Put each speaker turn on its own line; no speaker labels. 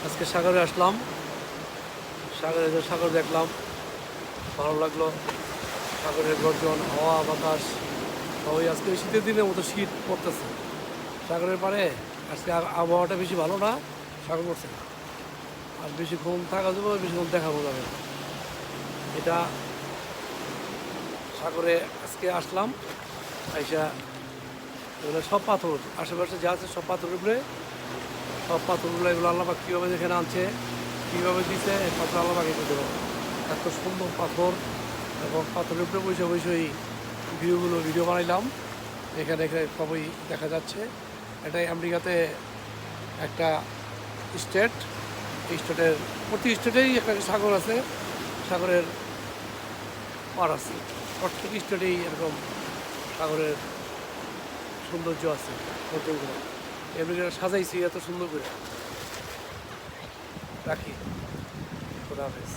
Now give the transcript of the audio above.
আজকে সাগরে আসলাম, সাগর দেখলাম, ভালো লাগলো। সাগরের গর্জন, হাওয়া বাতাস সবই। আজকে ওই শীতের দিনের মতো শীত পড়তেছে সাগরের পাড়ে। আজকে আবহাওয়াটা বেশি ভালো না, সাগর পড়ছে না। আর বেশিক্ষণ থাকা যাবে না, বেশিক্ষণ দেখাবো যাবে না। এটা সাগরে আজকে আসলাম, আইসা এগুলো সব পাথর, আশেপাশে যা আছে সব পাথরের উপরে, সব পাথরগুলো এগুলো আল্লাপাক কীভাবে যেখানে আনছে, কীভাবে দিচ্ছে, এই পাথর আল্লাপাক এসে দেবো। এত সুন্দর পাথর, এবং পাথরের উপরে বসে বসে এই ভিডিও বানাইলাম। এখানে এখানে সবই দেখা যাচ্ছে। এটাই আমেরিকাতে একটা স্টেট, এই স্টেটের প্রতি স্টেটেই একটা সাগর আছে, সাগরের পার আছে। প্রত্যেক স্টেটেই এরকম সাগরের সৌন্দর্য আছে। নতুনগুলো আমেরিকাটা সাজাইছি এত সুন্দর করে। রাখি, খোদা হাফেজ।